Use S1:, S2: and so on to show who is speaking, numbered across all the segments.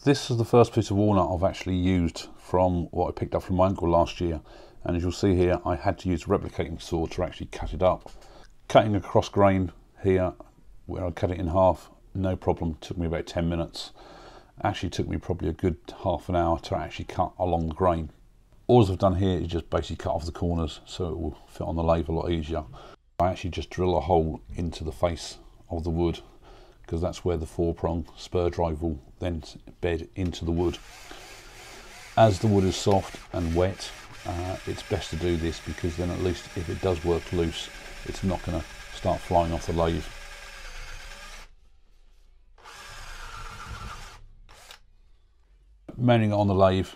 S1: This is the first piece of walnut I've actually used from what I picked up from my uncle last year, and as you'll see here, I had to use a replicating saw to actually cut it up. Cutting across grain here, where I cut it in half, no problem, took me about 10 minutes. Actually took me probably a good half an hour to actually cut along the grain. All I've done here is just basically cut off the corners so it will fit on the lathe a lot easier. I actually just drill a hole into the face of the wood, because that's where the 4-prong spur drive will then bed into the wood. As the wood is soft and wet, it's best to do this, because then at least if it does work loose, it's not going to start flying off the lathe. Mounting it on the lathe,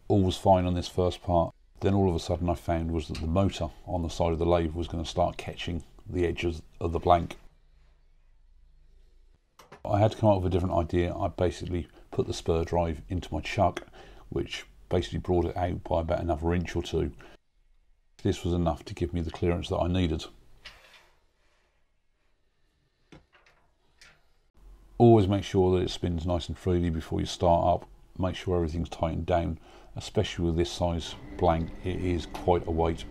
S1: all was fine on this first part. Then all of a sudden I found was that the motor on the side of the lathe was going to start catching the edges of the blank. I had to come up with a different idea. I basically put the spur drive into my chuck, which basically brought it out by about another inch or two. This was enough to give me the clearance that I needed. Always make sure that it spins nice and freely before you start up. Make sure everything's tightened down, especially with this size blank. It is quite a weight.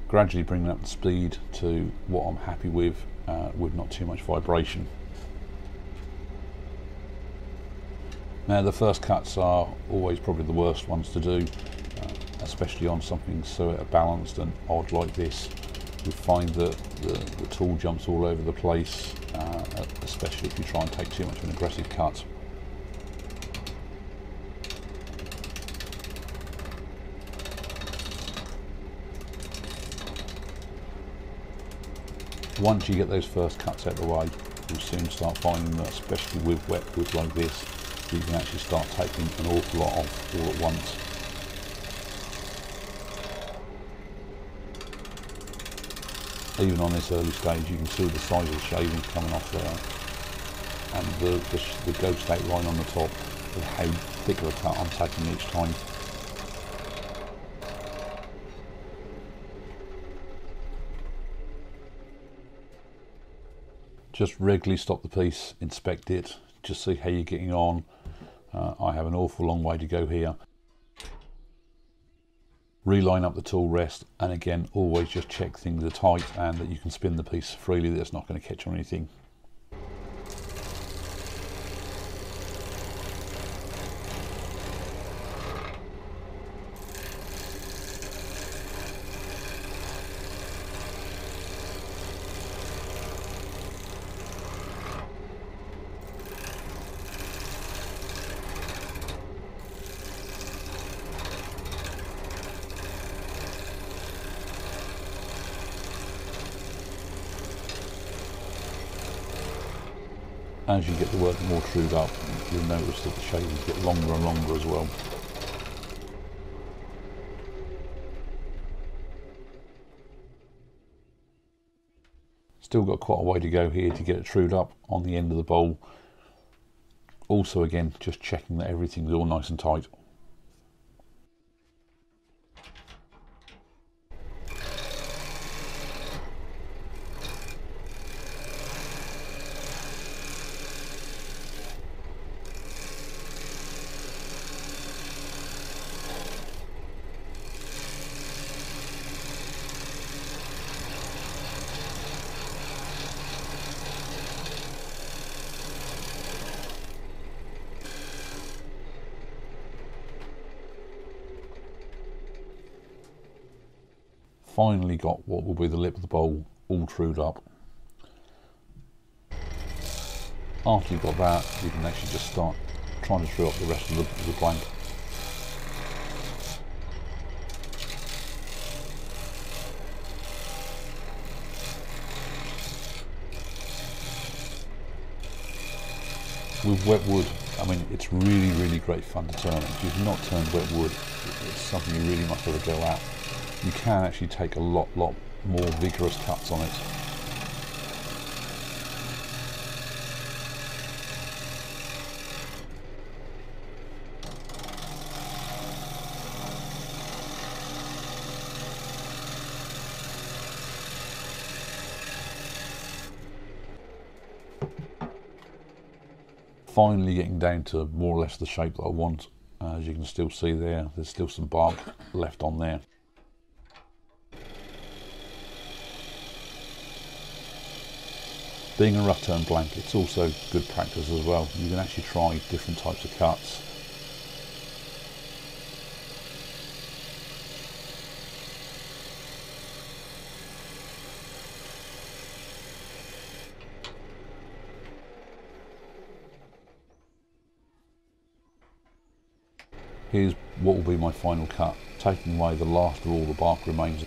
S1: Gradually bringing up the speed to what I'm happy with not too much vibration. Now the first cuts are always probably the worst ones to do, especially on something so balanced and odd like this. You find that the tool jumps all over the place, especially if you try and take too much of an aggressive cut. Once you get those first cuts out of the way, you'll soon start finding that, especially with wet wood like this, you can actually start taking an awful lot off all at once. Even on this early stage, you can see the size of the shavings coming off there, and the ghost outline on the top of how thick of a cut I'm taking each time. Just regularly stop the piece, inspect it, just see how you're getting on. I have an awful long way to go here. Reline up the tool rest, and again always just check things are tight and that you can spin the piece freely, that it's not going to catch on anything. As you get the work more trued up, you'll notice that the shavings get longer and longer as well. Still got quite a way to go here to get it trued up on the end of the bowl. Also again, just checking that everything's all nice and tight. Finally got what will be the lip of the bowl all trued up. After you've got that, you can actually just start trying to true up the rest of the blank. With wet wood, I mean, it's really great fun to turn. If you've not turned wet wood, it's something you really must have to go at. You can actually take a lot more vigorous cuts on it. Finally getting down to more or less the shape that I want. As you can still see there, there's still some bark left on there. Being a rough turn blank, it's also good practice as well. You can actually try different types of cuts. Here's what will be my final cut, taking away the last of all the bark remains.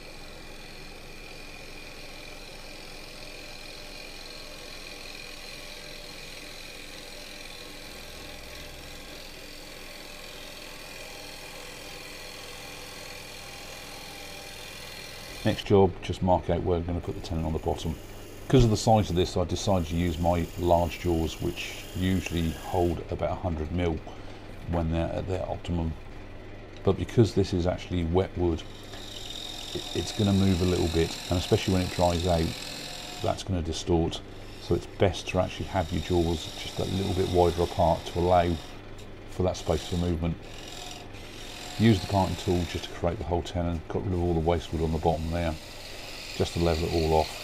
S1: Next job, just mark out where I'm going to put the tenon on the bottom. Because of the size of this, I decided to use my large jaws, which usually hold about 100mm when they're at their optimum. But because this is actually wet wood, it's going to move a little bit, and especially when it dries out, that's going to distort. So it's best to actually have your jaws just a little bit wider apart to allow for that space for movement. Use the parting tool just to create the whole tenon, got rid of all the waste wood on the bottom there, just to level it all off.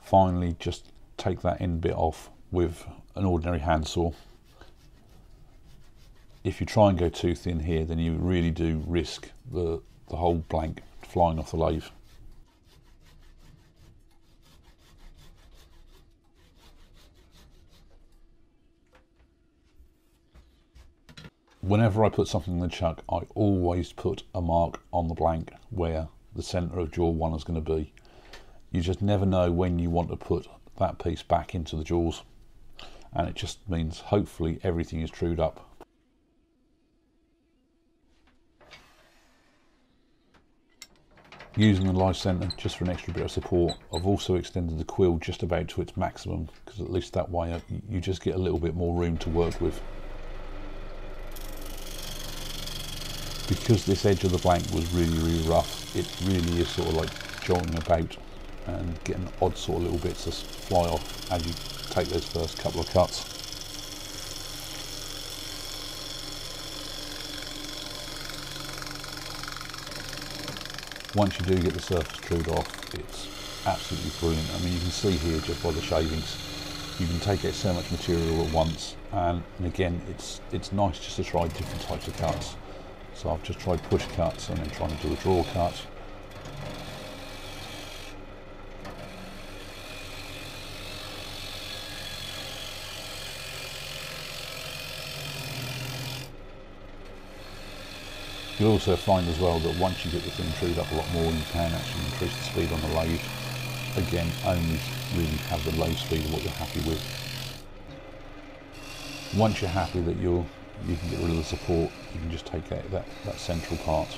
S1: Finally, just take that end bit off with an ordinary handsaw. If you try and go too thin here, then you really do risk the whole blank flying off the lathe. Whenever I put something in the chuck, I always put a mark on the blank where the centre of jaw one is going to be. You just never know when you want to put that piece back into the jaws, and it just means hopefully everything is trued up. Using the live centre just for an extra bit of support, I've also extended the quill just about to its maximum, because at least that way you just get a little bit more room to work with. Because this edge of the blank was really rough, it really is sort of like jolting about and getting odd sort of little bits to fly off as you take those first couple of cuts. Once you do get the surface trued off, it's absolutely brilliant. I mean, you can see here just by the shavings, you can take out so much material at once, and again, it's nice just to try different types of cuts. So I've just tried push cuts and then trying to do a draw cut. You'll also find as well that once you get the thing trued up a lot more, you can actually increase the speed on the lathe. Again, only really have the lathe speed of what you're happy with. Once you're happy that you can get rid of the support, you can just take out that central part.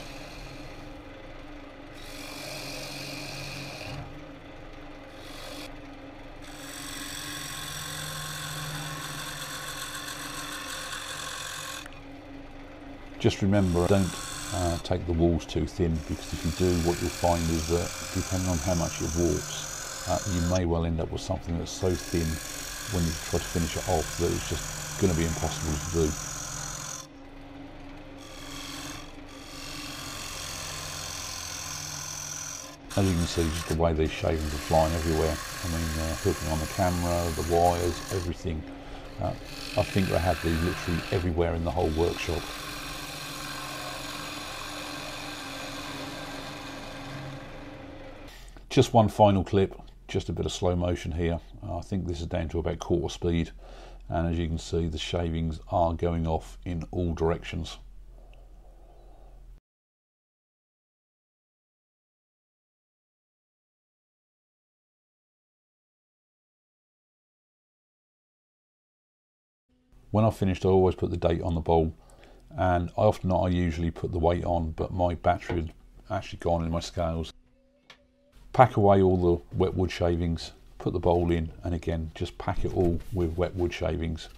S1: Just remember, don't take the walls too thin, because if you do, what you'll find is that depending on how much it warps, you may well end up with something that's so thin when you try to finish it off that it's just going to be impossible to do. As you can see, just the way these shavings are flying everywhere. I mean, hooking on the camera, the wires, everything. I think they have these literally everywhere in the whole workshop. Just one final clip, just a bit of slow motion here. I think this is down to about quarter speed, and as you can see, the shavings are going off in all directions. When I've finished, I always put the date on the bowl, and I usually put the weight on, but my battery had actually gone in my scales. Pack away all the wet wood shavings, put the bowl in, and again, just pack it all with wet wood shavings.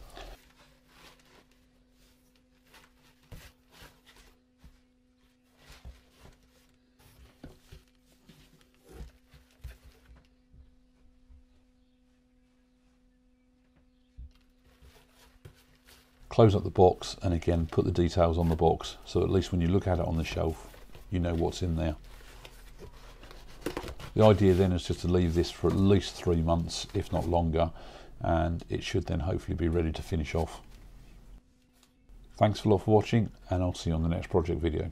S1: close up the box, and again put the details on the box, so at least when you look at it on the shelf you know what's in there. The idea then is just to leave this for at least 3 months, if not longer, and it should then hopefully be ready to finish off. Thanks a lot for watching, and I'll see you on the next project video.